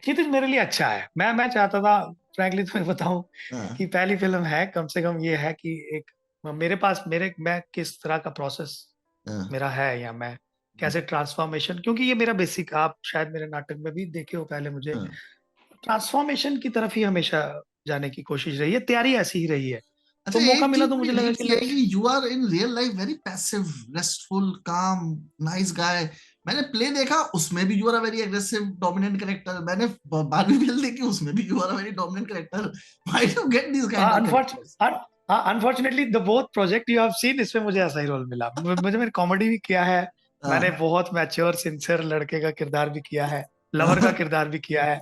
क्षितिज मेरे लिए अच्छा है, मैं चाहता था, फ्रैंकली तुम्हें बताऊं, हाँ, कि पहली फिल्म है, कम से कम ये है कि एक, मेरे पास, मैं किस तरह का प्रोसेस हाँ, मेरा है, या मैं कैसे ट्रांसफॉर्मेशन, क्योंकि ये मेरा बेसिक, आप शायद मेरे नाटक में भी देखे हो पहले मुझे, हाँ। ट्रांसफॉर्मेशन की तरफ ही हमेशा जाने की कोशिश रही है, तैयारी ऐसी ही रही है। तो अच्छा, मौका एक मिला चीज तो बड़ी मुझे लगा अजीब कि सी है कि you are in real life very passive, restful, calm, nice guy. मैंने प्ले देखा, उसमें भी you are a very aggressive dominant character. मैंने बारहवीं फिल्म देखी, उसमें भी you are a very dominant character. Why do get this kind of characters? Unfortunately the both project you have seen, इसमें मुझे ऐसा ही रोल मिला, मुझे मेरी कॉमेडी भी किया है, मैंने हाँ, बहुत मैच्योर सिंसियर लड़के का किरदार भी किया है, लवर का हाँ। किरदार भी किया है।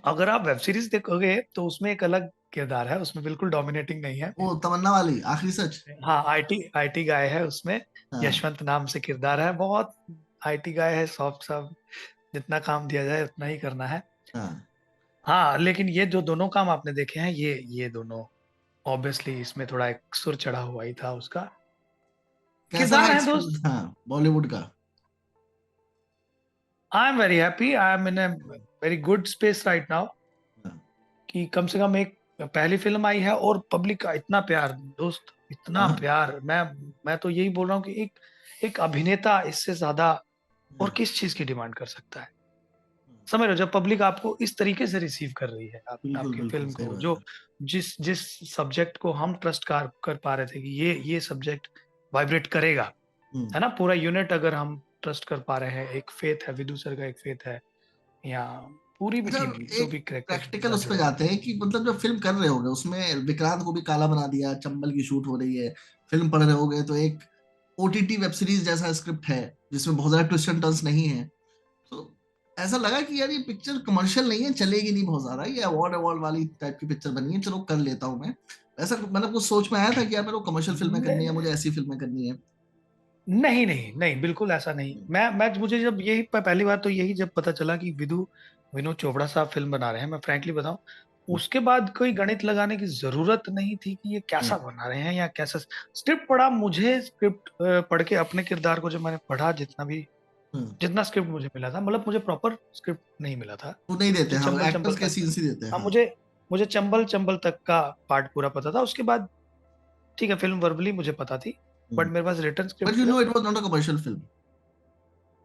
अगर आप वेब सीरीज देखोगे तो उसमें एक अलग किरदार है, उसमें बिल्कुल डोमिनेटिंग नहीं है। वो तमन्ना वाली आखिरी सच। हाँ, आईटी गाय है उसमें, हाँ, यशवंत नाम से किरदार है, बहुत आईटी गाय है, सॉफ्ट सा, जितना काम दिया जाए उतना ही करना है। हाँ। हाँ, लेकिन ये जो दोनों काम आपने देखे हैं, ये दोनों ऑब्वियसली इसमें थोड़ा एक सुर चढ़ा हुआ ही था उसका। कैसा रहा किरदार है एक्सपीरियंस, दोस्त। हाँ, बॉलीवुड का? आई am very happy, I am in a very good space right now, हाँ, कि कम से कम एक पहली फिल्म आई है, और पब्लिक का इतना प्यार दोस्त, इतना हाँ, प्यार, मैं तो यही बोल रहा हूँ कि एक एक अभिनेता इससे ज्यादा और किस चीज की डिमांड कर सकता है? समझ रहे हो, जब पब्लिक आपको इस तरीके से रिसीव कर रही है बिल्कुल, आपकी बिल्कुल, फ़िल्म सही को, बात जो है। जिस जिस सब्जेक्ट को हम ट्रस्ट कर पा रहे थे कि ये सब्जेक्ट वाइब्रेट करेगा, हुँ। है ना? पूरा यूनिट अगर हम ट्रस्ट कर पा रहे हैं, एक फ़ेथ है, विदु सर का एक फ़ेथ है, या पूरी भी अच्छा, टीम जो एक भी कैरेक्टर के प्रैक्टिकल साथ उस पे जुड़े हैं। जाते हैं कि मतलब जब फ़िल्म कर रहे होगे, उसमें विक्रांत को भी काला बना दिया, चंबल की शूट हो रही है, फ़िल्म पढ़ रहे होगे तो एक ओटीटी वेब सीरीज़ जैसा स्क्रिप्ट है, जिसमें बहुत ज़्यादा ट्विस्ट एंड टर्न्स नहीं है। तो ऐसा लगा कि यार ये पिक्चर कमर्शियल नहीं है, चलेगी नहीं बहुत ज़्यादा, ये अवार्ड अवार्ड वाली टाइप की पिक्चर बनी है, चलो कर लेता हूँ मैं। ऐसा मतलब कुछ सोच में आया था कि यार मेरे को कमर्शियल फ़िल्में करनी है, न मुझे ऐसी फ़िल्में करनी है? नहीं, नहीं, नहीं, बिल्कुल ऐसा नहीं। हुँ, मैं मुझे जब यही प पहली बार तो यही जब पता चला कि विनोद चोपड़ा साहब फ़िल्म बना रहे हैं, मैं फ्रैंकली बताऊँ, हुँ, उसके बाद कोई गणित लगाने की ज़रूरत नहीं थी कि ये हुँ, कैसा बना रहे हैं या कैसा स्क्रिप्ट पढ़ा, मुझे स्क्रिप्ट पढ़ के अपने किरदार को जब मैंने पढ़ा, हुँ। जितना स्क्रिप्ट मुझे मिला था, मतलब मुझे प्रॉपर स्क्रिप्ट नहीं मिला था। वो नहीं देते, मुझे हाँ, चंबल-चंबल एक्टर्स के तक सीन्स ही देते हैं, हाँ, हाँ। मुझे मुझे चंबल-चंबल तक का पार्ट पूरा पता था, उसके बाद ठीक है, फ़िल्म वर्बली मुझे पता थी, हुँ। बट मेरे पास रिटन बट स्क्रिप्ट यू था। No it was not a commercial film.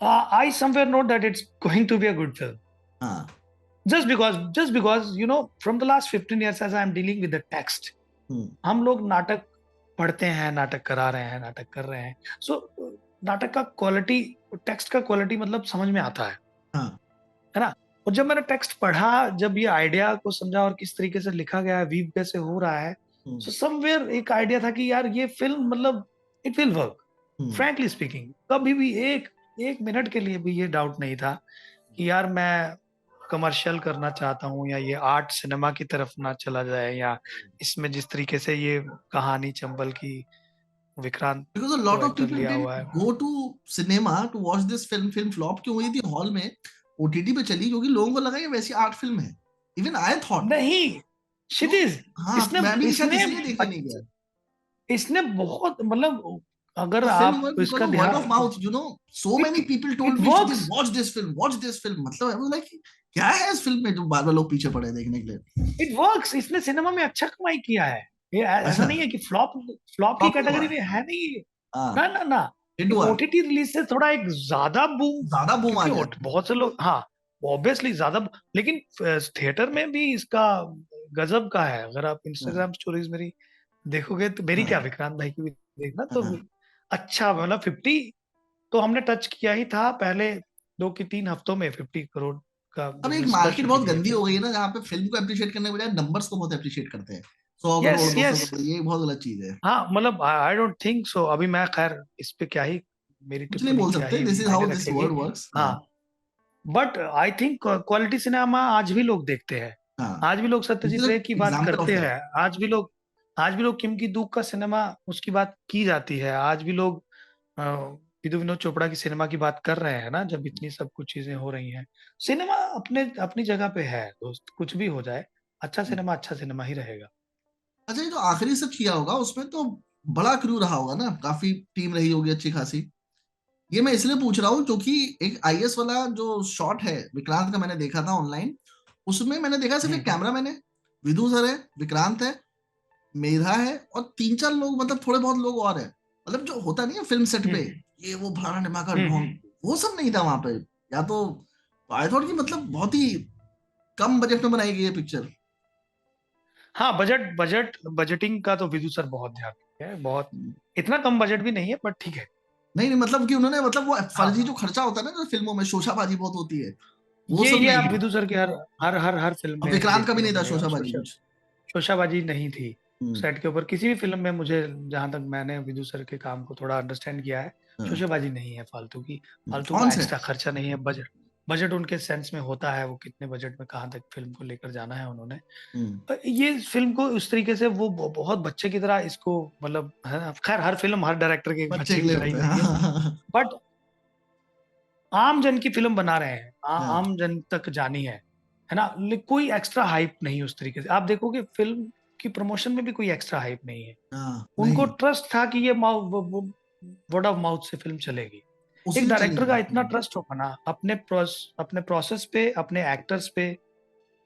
I somewhere know that it's going to be a good film. हाँ। Just because, from the last 15 years as I am dealing with the text, हुँ, हम लोग नाटक पढ़ते हैं, नाटक करा रहे हैं, नाटक कर रहे हैं। सो नाटक का क्वालिटी, टेक्स्ट का क्वालिटी मतलब समझ में आता हाँ। है ना? और जब मैंने टेक्स्ट पढ़ा, जब ये आइडिया को समझा और किस तरीके से लिखा गया है, वीव कैसे हो रहा है, हुँ, सो समवेयर एक आइडिया था कि यार ये फ़िल्म मतलब it will work. Hmm. Frankly speaking, कभी भी एक 1 मिनट के लिए भी ये डाउट नहीं था कि यार मैं कमर्शियल करना चाहता हूँ या ये आर्ट सिनेमा की तरफ ना चला जाए, या इसमें जिस तरीके से ये कहानी चंबल की विक्रांत बिकॉज़ अ को लॉट ऑफ एक्टर पीपल लिया डिडन्ट हुआ है। Go to cinema to watch this film. Film flop क्यों हुई थी हॉल में? ओटीटी पे चली क्योंकि लोगों को लगा ये वैसी आर्ट फ़िल्म है। Even I thought. नहीं, तो क्षितिज, हाँ, इसने मैं भी शायद इसने इसलिए देखने नहीं अच्छ गया। इसने बहुत मतलब अगर The film आप worked because इसका of word of ध्यान mouth, you know, so it many people it told me, "Kshitij, works watch this film." मतलब I was like, क्या है इस फिल्म में जो बार-बार लोग पीछे पड़े हैं देखने के लिए? इट वर्क्स, इसने सिनेमा में अच्छा कमाई किया है। ये ऐसा अच्छा, नहीं है कि फ्लॉप फ्लॉप की फ्लॉप नहीं हुआ कैटेगरी है। में है नहीं ये। हाँ, ना, ना, ना। हिट ये हुआ है। ओटीटी रिलीज़ से थोड़ा एक ज़्यादा बूम, ज़्यादा बूम आ क्योंकि गया ओट था। बहुत से लोग हाँ, ऑब्वियसली ज़्यादा, लेकिन थिएटर में भी इसका गज़ब का है। अगर आप हाँ, इंस्टाग्राम स्टोरीज़ मेरी देखोगे तो मेरी क्या, हाँ, विक्रांत भाई की भी देखना तो हाँ। अच्छा मतलब 50 तो हमने टच किया ही था पहले 2 की 3 हफ्तों में, 50 करोड़ का अब एक बिज़नेस कर मार्केट चुकी बहुत थी ये गंदी हो गई फ़िल्म। है ना, जहाँ पे फ़िल्म को एप्रिशिएट करने के बजाय नंबर्स को बहुत एप्रिशिएट करते हैं। 100 करोड़, यस, 200 यस। करोड़, ये बहुत गलत चीज़ है। हाँ, मतलब आई आई डोंट थिंक सो, अभी मैं खैर इस पे क्या ही, मेरी कुछ नहीं टिप्पणी बोल क्या सकते, ही दिस इज़ मायने हाउ दिस रखेगी। World works. हाँ, हाँ, but I think quality cinema आज भी लोग देखते हैं। हाँ। आज भी लोग दिस सत्यजीत इज़ रे अ की बात एग्ज़ाम्पल ऑफ करते दैट। हैं। आज भी लोग किम की-दूक का सिनेमा, उसकी बात की जाती है। आज भी लोग अ, विनोद चोपड़ा की सिनेमा की बात कर रहे हैं ना, जब इतनी सब कुछ चीज़ें हो रही हैं। सिनेमा अपने अपनी जगह पे है दोस्त, कुछ भी हो जाए, अच्छा सिनेमा ही रहेगा। अच्छा, ये जो आखिरी सब किया होगा उसमें तो बड़ा क्रू रहा होगा ना, काफी टीम रही होगी अच्छी खासी। ये मैं इसलिए पूछ रहा हूँ क्योंकि एक आईएएस वाला जो शॉट है विक्रांत का, मैंने देखा था ऑनलाइन। उसमें मैंने देखा सिर्फ हुँ, एक हुँ। कैमरामैन है, विधु सर है, विक्रांत है, मेधा है और 3-4 लोग, मतलब थोड़े बहुत लोग और है। मतलब जो होता नहीं है फिल्म सेट हुँ, पे, ये वो फलाना ढिमाका हुँ, ढोंग, हुँ। वो सब नहीं था वहां पे। या तो आई थॉट कि मतलब बहुत ही कम बजट में बनाई गई है पिक्चर। हाँ, बजटिंग का तो विदु सर बहुत ध्यान रखते हैं, बहुत, इतना कम बजट भी नहीं है, बट ठीक है। नहीं नहीं, मतलब कि उन्होंने मतलब वो हाँ, फर्जी जो हाँ। खर्चा होता है ना, जो फिल्मों में शोशाबाजी बहुत होती है, वो सब ये नहीं आप है। विदु सर के हर फ़िल्म अब में विक्रांत का देखने भी को नहीं था मिलेगा। शोशाबाजी कुछ। शोशाबाजी नहीं थी हम्म, सेट के ऊपर, किसी भी फ़िल्म में मुझे, जहाँ तक मैंने विदु सर के काम को थोड़ा अंडरस्टैंड किया है, हाँ, शोशाबाजी नहीं है फालतू की, फालतू कौन का से? एक्स्ट्रा खर्चा नहीं है, बजट बजट उनके सेंस में होता है, वो कितने बजट में कहाँ तक फ़िल्म को लेकर जाना है उन्होंने। हम्म, ये फ़िल्म को उस तरीके से वो बहुत बच्चे की तरह इसको, मतलब है ना, खैर हर फ़िल्म हर डायरेक्टर के एक बच्चे बच्चे के की लिए तरह ही होते हैं। होती है। हाँ, हाँ, हाँ, बट आम जन की फ़िल्म बना रहे हैं, हाँ, आम जन तक जानी है ना? कोई एक्स्ट्रा हाइप नहीं उस तरीके से। आप देखोगे फ़िल्म की प्रमोशन में भी कोई एक्स्ट्रा हाइप नहीं है। हाँ, उनको नहीं, ट्रस्ट था कि ये माउ वो वर्ड ऑफ माउथ से फ़िल्म चलेगी। उसी एक से डायरेक्टर चलेगी। का इतना ट्रस्ट होगा ना अपने प्रोसेस पे, अपने एक्टर्स पे।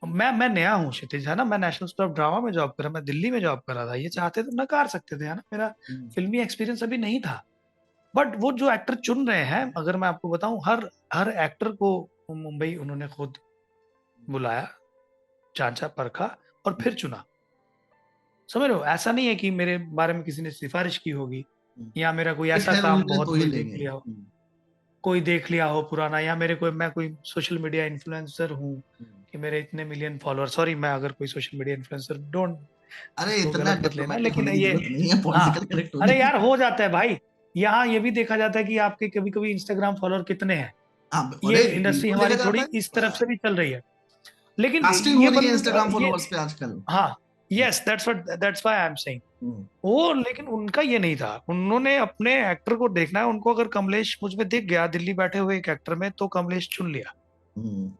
मैं नया हूँ क्षितिज, है ना? मैं नेशनल स्कूल ऑफ ड्रामा में जॉब कर रहा, मैं दिल्ली में जॉब कर रहा था। ये चाहते तो नकार सकते थे, है ना? मेरा हम्म, फ़िल्मी एक्सपीरियंस अभी नहीं था। बट वो जो एक्टर चुन रहे हैं, अगर मैं आपको बताऊँ, हर हर एक्टर को मुंबई उन्होंने खुद बुलाया, जांचा, परखा और फिर चुना। समझ रहे हो? ऐसा नहीं है कि मेरे बारे में किसी ने सिफारिश की होगी या मेरा कोई हिट ऐसा है काम उनके बहुत तो ही कोई देख लेंगे। लिया हो, कोई देख लिया हो पुराना, या मैं कोई सोशल मीडिया इन्फ्लुएंसर हूँ कि मेरे इतने मिलियन फॉलोअर। सॉरी, मैं अगर कोई सोशल मीडिया इन्फ्लुएंसर, डोंट, अरे इसको इतना गलत मत लेना, डिप्लोमेटिक लेकिन होने की ये, जरूरत नहीं है, हाँ, पॉलिटिकल करेक्ट होने अरे की। यार हो जाता है भाई। यहाँ ये भी देखा जाता है कि आपके कभी कभी इंस्टाग्राम फॉलोअर कितने हैं। हाँ, ये अरे इंडस्ट्री बिल्कुल हमारी देखा जाता थोड़ी है। इस तरफ से भी चल रही है, लेकिन कास्टिंग हो ये रही है बंद इंस्टाग्राम ये, फॉलोअर्स पे आजकल। हाँ, yes, that's why I am saying हम्म, वो। लेकिन उनका ये नहीं था, उन्होंने अपने एक्टर को देखना है, उनको अगर कमलेश मुझ में दिख गया दिल्ली बैठे हुए एक एक्टर में, तो कमलेश चुन लिया। हम्म,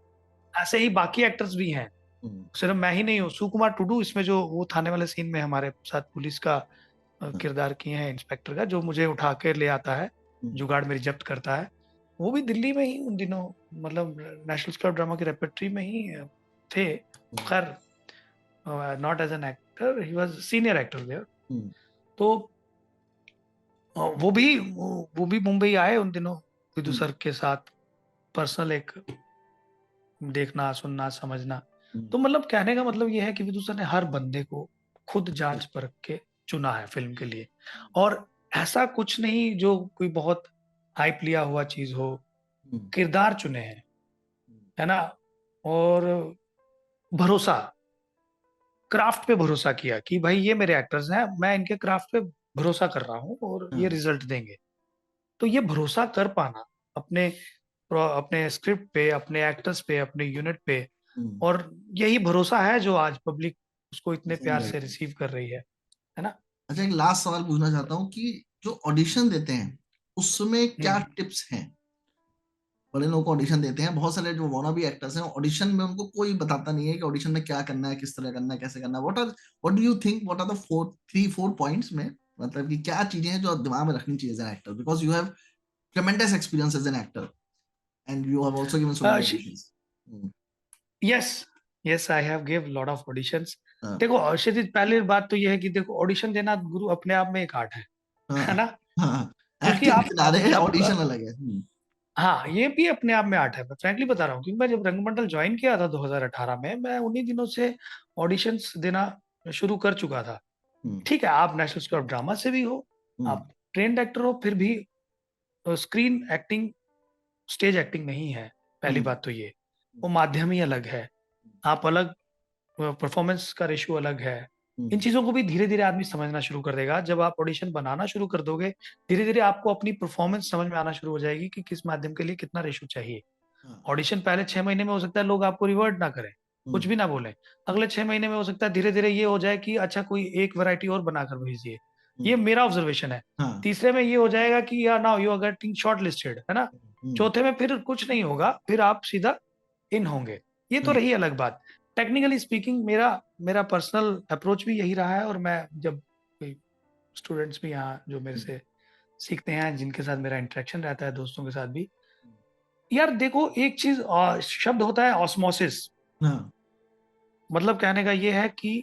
ऐसे ही बाकी एक्टर्स भी हैं, हम्म, सिर्फ मैं ही नहीं हूँ। सुकुमार टुडू इसमें जो वो थाने वाले सीन में हमारे साथ पुलिस का हाँ, किरदार किए हैं, इंस्पेक्टर का, जो मुझे उठा के ले आता है, हम्म, जुगाड़ मेरी जब्त करता है, वो भी दिल्ली में ही उन दिनों, मतलब नेशनल स्कूल ऑफ ड्रामा की रेperटरी में ही थे। खैर, not as an actor, he was senior actor there. Hmm, तो वो भी मुंबई आए उन दिनों विदु हम्म, सर के साथ, पर्सनल एक देखना, सुनना, समझना। हम्म, तो मतलब कहने का मतलब ये है कि विदु सर ने हर बंदे को खुद जांच परख के चुना है फिल्म के लिए। और ऐसा कुछ नहीं जो कोई बहुत हाइप लिया हुआ चीज हो, हम्म, किरदार चुने हैं, है ना। और भरोसा, क्राफ्ट पे भरोसा किया कि भाई ये मेरे एक्टर्स हैं, मैं इनके क्राफ्ट पे भरोसा कर रहा हूँ और ये हाँ, रिजल्ट देंगे। तो ये भरोसा कर पाना अपने अपने स्क्रिप्ट पे, अपने एक्टर्स पे, अपने यूनिट पे, हम्म, और यही भरोसा है जो आज पब्लिक उसको इतने सही प्यार बात से है। रिसीव कर रही है ना। अच्छा, एक लास्ट सवाल पूछना चाहता हूँ कि जो ऑडिशन देते हैं उसमें क्या हम्म। टिप्स हैं? बड़े लोगों को ऑडिशन देते हैं, बहुत सारे जो वाना भी एक्टर्स हैं, ऑडिशन में उनको कोई बताता नहीं है कि ऑडिशन में क्या करना है, किस तरह करना है, कैसे करना है। What do you think, what are the four points में, मतलब कि क्या चीजें हैं जो दिमाग में रखनी चाहिए as an actor, because you have tremendous experience as an actor and you have also given so many auditions. Yes, yes, I have give lot of auditions. हाँ, देखो क्षितिज, पहली बात तो ये है कि देखो, ऑडिशन देना गुरु अपने आप में एक आर्ट है हाँ, ना। हाँ, क्योंकि एक्टिंग आप किनारे है, जब, ऑडिशन अलग है। हाँ, ये भी अपने आप में आर्ट है। मैं फ्रैंकली बता रहा हूँ, क्योंकि मैं जब रंगमंडल ज्वाइन किया था 2018 में, मैं उन्हीं दिनों से ऑडिशंस देना शुरू कर चुका था। हम्म, ठीक है, आप नेशनल स्कूल ऑफ ड्रामा से भी हो, हम्म, आप ट्रेन्ड एक्टर हो, फिर भी स्क्रीन एक्टिंग स्टेज एक्टिंग नहीं है। पहली हम्म, बात तो ये, वो माध्यम ही अलग है। आप अलग, परफॉर्मेंस का रेशियो अलग है। इन हम्म, चीजों को भी धीरे धीरे आदमी समझना शुरू कर देगा। जब आप ऑडिशन बनाना शुरू कर दोगे, धीरे धीरे आपको अपनी परफॉर्मेंस समझ में आना शुरू हो जाएगी कि किस माध्यम के लिए कितना रेशियो चाहिए। हाँ, ऑडिशन पहले 6 महीने में हो सकता है लोग आपको रिवर्ट ना करें, कुछ हम्म, भी ना बोले। अगले 6 महीने में हो सकता है धीरे धीरे ये हो जाए कि अच्छा कोई एक वैरायटी और बनाकर भेजिए। ये हम्म, मेरा ऑब्जर्वेशन है। हाँ, तीसरे में ये हो जाएगा कि यार now you are getting shortlisted, है ना। हम्म, चौथे में फिर कुछ नहीं होगा, फिर आप सीधा इन होंगे। ये तो हाँ, रही अलग बात। टेक्निकली स्पीकिंग, मेरा मेरा पर्सनल अप्रोच भी यही रहा है। और मैं जब कोई स्टूडेंट्स भी यहाँ जो मेरे से सीखते हैं, जिनके साथ मेरा इंटरेक्शन रहता है, दोस्तों के साथ भी, यार देखो एक चीज, शब्द होता है ऑस्मोसिस। हाँ, मतलब कहने का ये है कि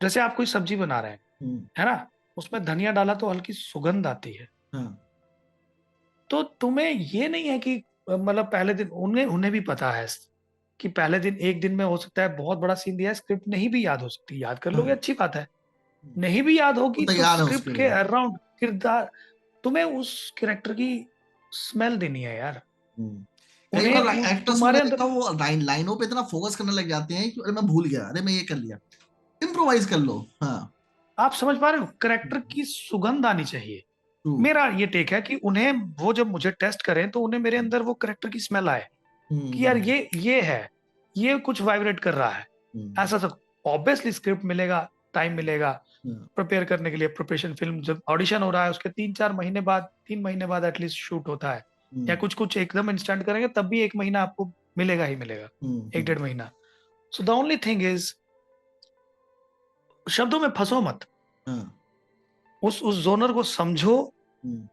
जैसे आप कोई सब्जी बना रहे हैं, हम्म, है ना, उसमें धनिया डाला तो हल्की सुगंध आती है। हाँ, तो तुम्हें ये नहीं है कि मतलब पहले दिन, उन्हें उन्हें भी पता है कि पहले दिन, एक दिन में हो सकता है बहुत बड़ा सीन दिया है, स्क्रिप्ट नहीं भी याद हो सकती, याद कर लोगे हाँ, अच्छी बात है। नहीं भी याद वो होगी तो तैयार है स्क्रिप्ट उसके के लिए। अराउंड किरदार, तुम्हें उस कैरेक्टर की स्मेल देनी है यार। कई उन्हें बार एक्टर्स को तुम्हारे मैं अंदर, देखा हूँ, वो लाइनों पे इतना फोकस करने लग जाते हैं कि अरे मैं भूल गया, अरे मैं ये कर लिया। इम्प्रोवाइज कर लो। हाँ, आप समझ पा रहे हो, करेक्टर की सुगंध आनी चाहिए। ट्रू। मेरा ये टेक है कि उन्हें, वो जब मुझे टेस्ट करें तो उन्हें मेरे अंदर वो करेक्टर की स्मेल आए कि यार हम्म, ये है, ये कुछ वाइब्रेट कर रहा है। हम्म, ऐसा सब, ऑब्वियसली स्क्रिप्ट मिलेगा, टाइम मिलेगा हाँ, प्रिपेयर करने के लिए। प्रिपरेशन, फिल्म जब ऑडिशन हो रहा है उसके 3-4 महीने बाद, 3 महीने बाद एटलीस्ट शूट होता है, या हम्म, कुछ कुछ एकदम इंस्टेंट करेंगे तब भी 1 महीना आपको मिलेगा ही मिलेगा, एक हम्म, 1.5 महीना। So the only thing is, शब्दों में फंसो मत, हाँ, उस जोनर को समझो। हम्म,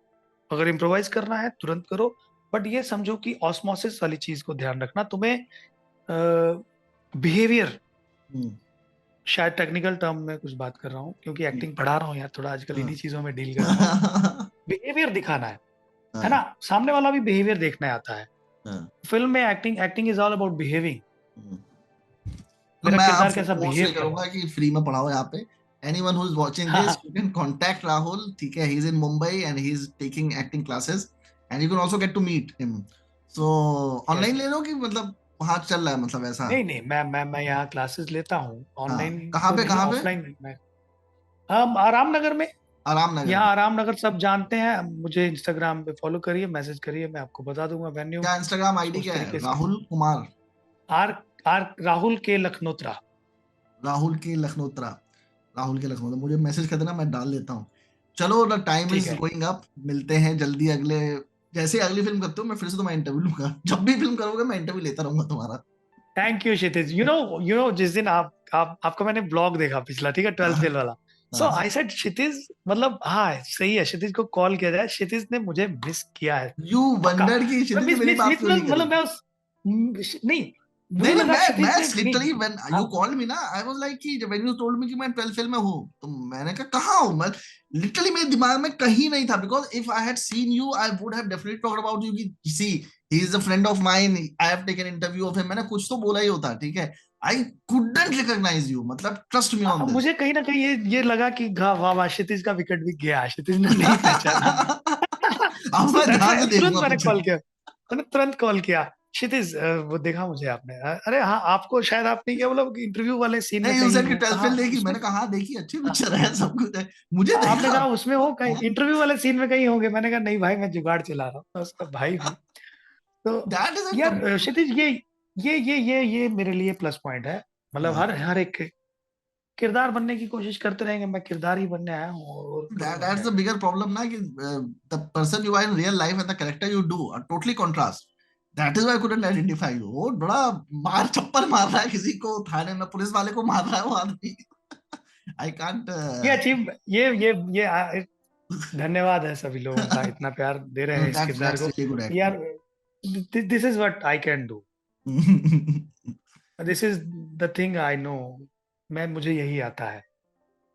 अगर इम्प्रोवाइज करना है तुरंत करो, बट ये समझो कि ऑस्मोसिस वाली चीज को ध्यान रखना तुम्हें। बिहेवियर, हम्म, शायद टेक्निकल टर्म में कुछ बात कर रहा हूँ क्योंकि हम्म, एक्टिंग पढ़ा रहा हूँ यार, थोड़ा आजकल हाँ, इन्हीं चीजों में डील कर रहा हूँ। बिहेवियर दिखाना है हाँ, ना। सामने वाला भी बिहेवियर देखने आता है। हाँ। फिल्म में acting is all about behaving. तो मेरा मैं किरदार आपको कैसा मोस्टली बिहेव कर करूंगा रहा है। कि फ्री में पढ़ाओ यहाँ पे। एनीवन हु इज वाचिंग हाँ दिस, हाँ यू कैन कांटेक्ट राहुल, ठीक है? He is in Mumbai and he is taking acting classes and you can also get to meet him. So yes online ले यस। लो कि मतलब वहां चल रहा है, मतलब ऐसा? नहीं नहीं, मैं यहाँ क्लासेस लेता हूँ, हाँ, ऑनलाइन कहाँ तो पे नहीं, कहाँ पे? ऑफलाइन मैं। हम आराम नगर में। आराम नगर में? यहाँ आराम नगर सब जानते हैं, मुझे इंस्टाग्राम पे फॉलो करिए, मैसेज करिए, मैं आपको बता दूंगा वेन्यू। क्या इंस्टाग्राम सो आईडी उस क्या है? तरीके से राहुल कुमार? आर आर राहुल के लखनोत्रा। राहुल के लखनोत्रा। राहुल के लखनऊ, मुझे मैसेज कर देना, मैं डाल देता हूँ। चलो, द टाइम ठीक इज है। Going up. मिलते हैं जल्दी अगले, जैसे ही अगली फिल्म करते हो मैं फिर से तुम्हारा इंटरव्यू लूंगा। जब भी फिल्म करोगे मैं इंटरव्यू लेता रहूंगा तुम्हारा। Thank you Kshitij. You know जिस दिन आपका मैंने ब्लॉग देखा पिछला, ठीक है, 12th फेल वाला। सो हाँ। आई सेड क्षितिज, मतलब हाँ सही है, क्षितिज को कॉल किया जाए, क्षितिज ने मुझे मिस किया है। यू पक्का। वंडर्ड कि मैं क्षितिज ने मिस मेरी मिस बात मिस क्यों नहीं करी? मतलब मैं उस नहीं, नहीं मुझे नहीं, लगा मैं क्षितिज ने लिटरली नहीं। व्हेन यू हाँ कॉल्ड मी ना, आई वाज लाइक कि व्हेन यू टोल्ड मी कि मैं 12th फेल में हूँ, तो मैंने कहा कहाँ हूँ मैं? लिटरली मेरे दिमाग में कहीं नहीं था, because if I had seen you I would have definitely talked about you कि see he is a friend of mine, I have taken interview of him, मैंने कुछ तो बोला ही होता, ठीक है? आई कुडंट रिकॉग्नाइज यू, मतलब ट्रस्ट मी ऑन दिस। मुझे कहीं ना कहीं ये लगा कि वाह वाह, क्षितिज का विकेट भी गया, क्षितिज ने नहीं पहचाना। अब सो मैं दैट्स ध्यान व्हाई से तुरंत देखूंगा मैंने पीछे कॉल से। किया। मैंने तुरंत कॉल किया, क्षितिज वो देखा मुझे आपने, अरे हाँ आपको शायद आपने क्या बोला कि इंटरव्यू वाले सीन में नहीं, यू कहीं सेड कि हो 12th कहाँ फेल देखी, उसमें। मैंने कहा हाँ देखी, अच्छी हाँ, पिक्चर है, सब कुछ है, मुझे आपने देखा। कहा उसमें हो कहीं इंटरव्यू वाले सीन में कहीं होंगे, मैंने कहा नहीं भाई मैं जुगाड़ चला रहा हूँ, मैं उसका भाई हूँ। तो दैट इज यार क्षितिज ये मेरे लिए प्लस पॉइंट है। मतलब हर हर एक किरदार बनने की कोशिश करते रहेंगे, मैं किरदार ही बनने आया हूँ और थोड़ी दैट्स बनने द आया बिगर प्रॉब्लम ना, कि the person you are in real life and the character you do are totally contrast. That is why I couldn't identify you. वो बड़ा मार चप्पल मार रहा है किसी को, थाने में पुलिस वाले को मार रहा है वो आदमी। I can't. ये अचीव धन्यवाद है सभी लोगों का, इतना प्यार दे रहे हैं इस किरदार दैट्स को। Really good acting. यार this is what I can do, this is the thing I know, मैं मुझे यही आता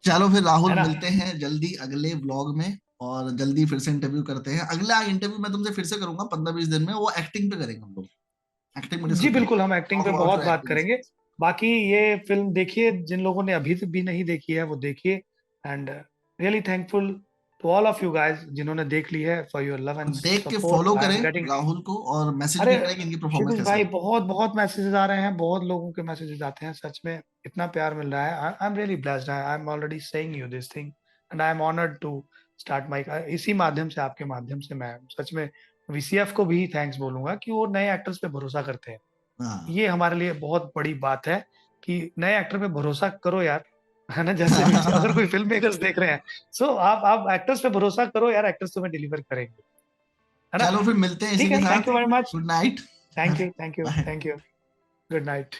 चलो फिर राहुल, है ना। मिलते हैं जल्दी अगले व्लॉग में, और जल्दी फिर से इंटरव्यू करते हैं। अगला इंटरव्यू मैं तुमसे फिर से करूंगा 15-20 दिन में, वो एक्टिंग पे करेंगे हम लोग। एक्टिंग में जी डिस्कस बिल्कुल, करेंगे, हम एक्टिंग टॉक पे अबाउट बहुत योर बात एक्टिंग करेंगे। स्किल्स। बाकी ये फिल्म देखिए, जिन लोगों ने अभी तक भी नहीं देखी है वो देखिए। And really thankful to all of you guys जिन्होंने देख ली है, फॉर योर लव एंड देख के सपोर्ट, फॉलो आई करें एम गेटिंग। राहुल को, और मैसेज अरे भी करें कि इनकी परफॉर्मेंस क्षितिज कैसी भाई, लगी। बहुत बहुत मैसेजेस आ रहे हैं, बहुत लोगों के मैसेजेस आते हैं, सच में इतना प्यार मिल रहा है। I am really blessed, I am already saying you this thing and I am honoured to start my, इसी माध्यम से, आपके माध्यम से मैं सच में वीसीएफ को भी थैंक्स बोलूंगा कि वो नए एक्टर्स पे भरोसा करते हैं। हाँ। ये हमारे लिए बहुत बड़ी बात है कि नए एक्टर पे भरोसा करो यार, है ना। जैसे अगर कोई फिल्म मेकर्स देख रहे हैं, सो आप एक्टर्स पे भरोसा करो यार, एक्टर्स तुम्हें डिलीवर करेंगे, है ना। चलो फिर मिलते हैं इसी ठीक के है, थैंक साथ। You very much. Good night. Thank you, thank you, bye. Thank you. Good night.